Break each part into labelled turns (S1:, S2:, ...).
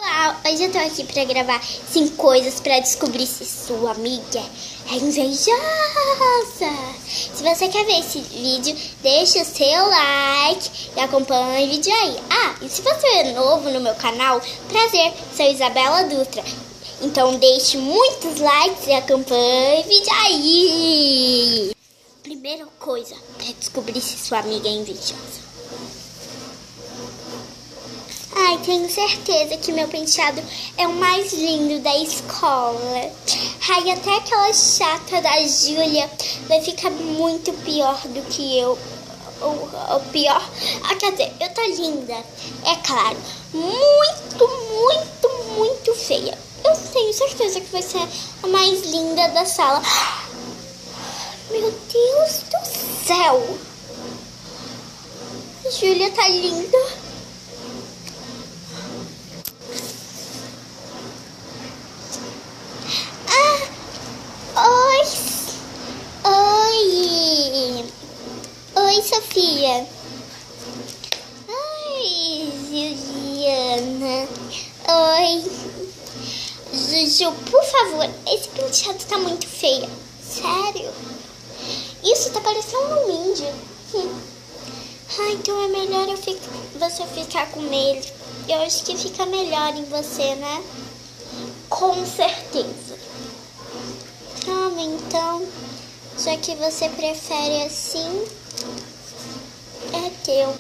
S1: Olá, hoje eu tô aqui pra gravar 5 coisas pra descobrir se sua amiga é invejosa. Se você quer ver esse vídeo, deixa o seu like e acompanha o vídeo aí. E se você é novo no meu canal, prazer, sou Isabela Dutra. Então deixe muitos likes e acompanhe o vídeo aí. Primeira coisa pra descobrir se sua amiga é invejosa. Tenho certeza que meu penteado é o mais lindo da escola. Até aquela chata da Júlia vai ficar muito pior do que eu. Ou pior. Quer dizer, eu tô linda. É claro. Muito feia. Eu tenho certeza que vai ser a mais linda da sala. Meu Deus do céu. A Júlia tá linda. Oi, Sofia. Oi, Juliana. Oi. Juju, por favor, esse penteado tá muito feio. Sério? Isso tá parecendo um índio. Então é melhor você ficar com ele. Eu acho que fica melhor em você, né? Com certeza. Então, já que você prefere assim, é teu.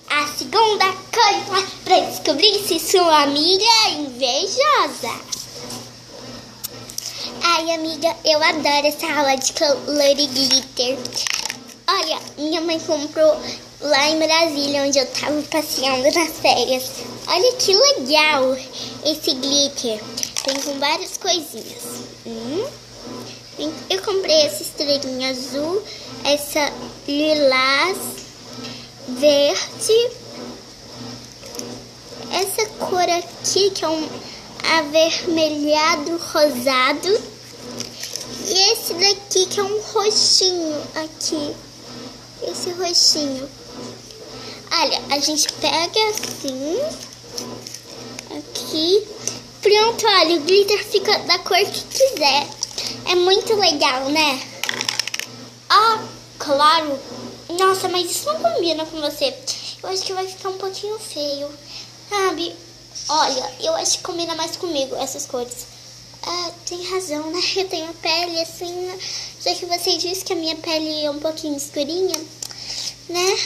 S1: A segunda coisa pra descobrir se sua amiga é invejosa. Amiga, eu adoro essa aula de color e glitter. Olha, minha mãe comprou lá em Brasília, onde eu tava passeando nas férias. Olha que legal esse glitter. Tem com várias coisinhas. Eu comprei essa estrelinha azul, essa lilás, verde, essa cor aqui que é um avermelhado rosado, e esse daqui que é um roxinho aqui. Esse roxinho. Olha, a gente pega assim, aqui, pronto, olha, o glitter fica da cor que quiser. É muito legal, né? Claro. Nossa, mas isso não combina com você. Eu acho que vai ficar um pouquinho feio, sabe? Olha, eu acho que combina mais comigo, essas cores. Tem razão, né? Eu tenho a pele assim, já que você disse que a minha pele é um pouquinho escurinha, né?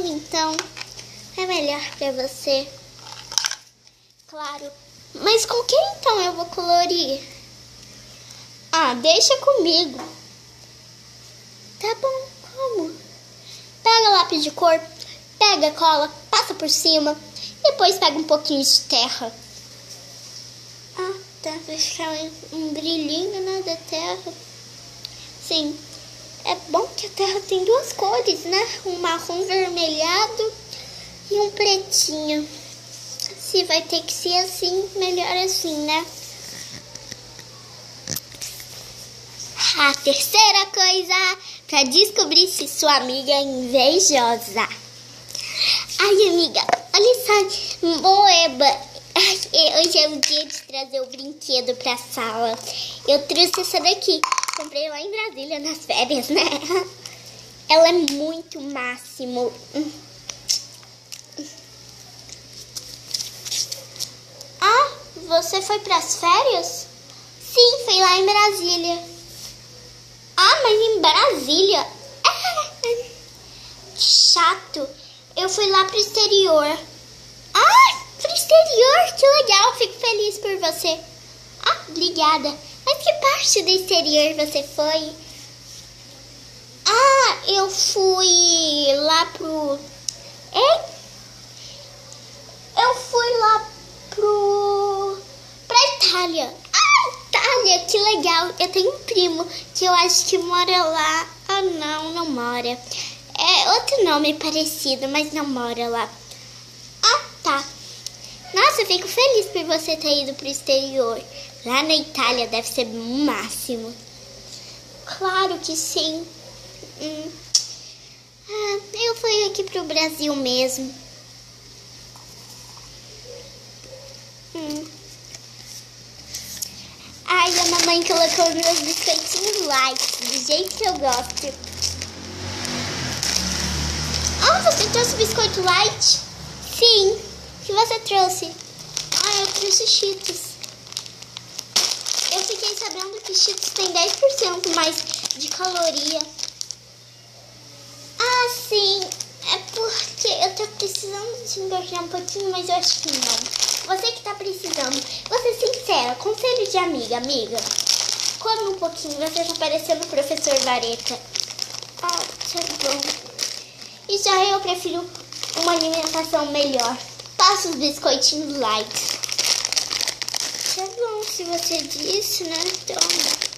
S1: Então, é melhor pra você. Claro. Mas com quem então eu vou colorir? Deixa comigo. Tá bom, como? Pega lápis de cor, pega cola, passa por cima, depois pega um pouquinho de terra. Vai ficar um brilhinho, né, da terra. Sim. É bom que a terra tem duas cores, né? Um marrom vermelhado e um pretinho. Se vai ter que ser assim, melhor assim, né? A terceira coisa pra descobrir se sua amiga é invejosa. Amiga, olha só, moeba. Hoje é o dia de trazer o brinquedo pra sala. Eu trouxe essa daqui. Comprei lá em Brasília nas férias, né? Ela é muito máximo. Você foi pras férias? Sim, foi lá em Brasília. Mas em Brasília? Chato. Eu fui lá pro exterior. Pro exterior? Que legal, fico feliz por você. Obrigada. Mas que parte do exterior você foi? Eu fui lá pro... Eu fui lá pra Itália. Itália, que legal. Eu tenho um primo que eu acho que mora lá. Não mora. É outro nome parecido, mas não mora lá. Tá. Nossa, eu fico feliz por você ter ido pro exterior. Lá na Itália deve ser o máximo. Claro que sim. aqui pro Brasil mesmo. Ai, a mamãe colocou meus biscoitinhos light, do jeito que eu gosto. Ah, você trouxe biscoito light? Sim. O que você trouxe? Ah, eu trouxe Cheetos. Eu fiquei sabendo que Cheetos tem 10% mais de caloria. Ah, sim. É porque eu tô precisando de engordar um pouquinho, mas eu acho que não. Você que tá precisando. Vou ser sincera, conselho de amiga, come um pouquinho, você tá parecendo o professor Vareta. Ah, tá bom. E já eu prefiro uma alimentação melhor. Passa os biscoitinhos light. Tá bom, se você disse, né? Toma.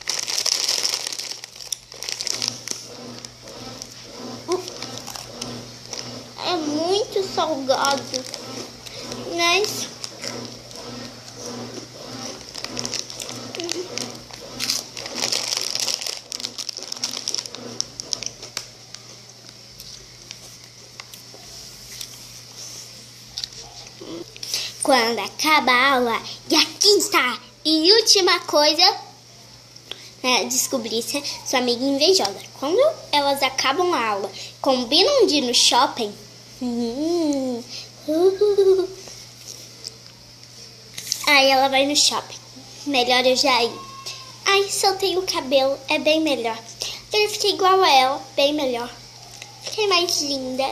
S1: É muito salgado, mas quando acaba a aula, e a quinta e última coisa é descobrir se sua amiga invejosa. Quando elas acabam a aula, combinam de ir no shopping. Aí ela vai no shopping. Melhor eu já ir. Ai, soltei o cabelo, é bem melhor. Eu fiquei igual a ela, bem melhor. Fiquei mais linda.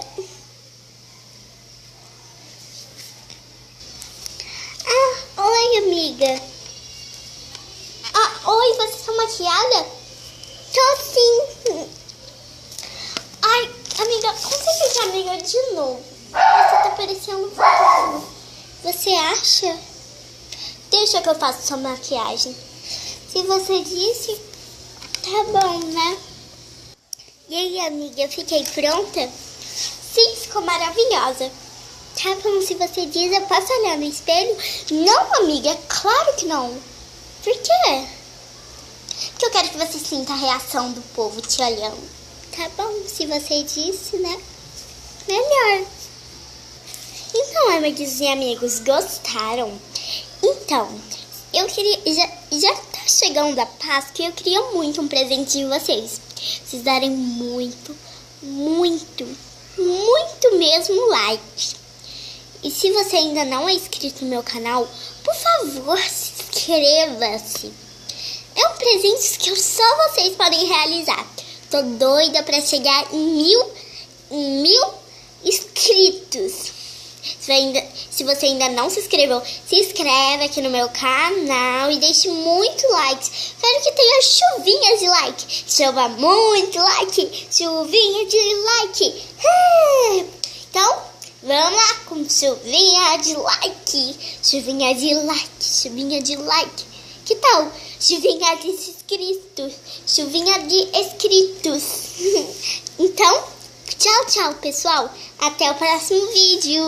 S1: Ah, oi, amiga. Ah, oi, você tá maquiada? Tô sim. Ai, amiga, consegue ser amiga de novo? Você tá parecendo um pouco. Você acha? Deixa que eu faço sua maquiagem. Se você disse, tá bom, né? E aí, amiga, fiquei pronta? Sim, ficou maravilhosa. Tá bom, se você diz, eu posso olhar no espelho? Não, amiga, claro que não. Por quê? Porque eu quero que você sinta a reação do povo te olhando. Tá bom, se você disse, né? Melhor. Então, amigos e amigos, gostaram? Então, eu queria... Já tá chegando a Páscoa e eu queria muito um presente de vocês. Vocês darem muito, muito, muito mesmo like. E se você ainda não é inscrito no meu canal, por favor, se inscreva-se. É um presente que só vocês podem realizar. Tô doida pra chegar em mil inscritos. Se você ainda não se inscreveu, se inscreve aqui no meu canal e deixe muito likes. Quero que tenha chuvinhas de like. Chova muito like. Chuvinha de like. Então, vamos lá com chuvinha de like. Chuvinha de like. Chuvinha de like. Que tal? Chuvinha de inscritos. Chuvinha de inscritos. Então, tchau, tchau, pessoal. Até o próximo vídeo.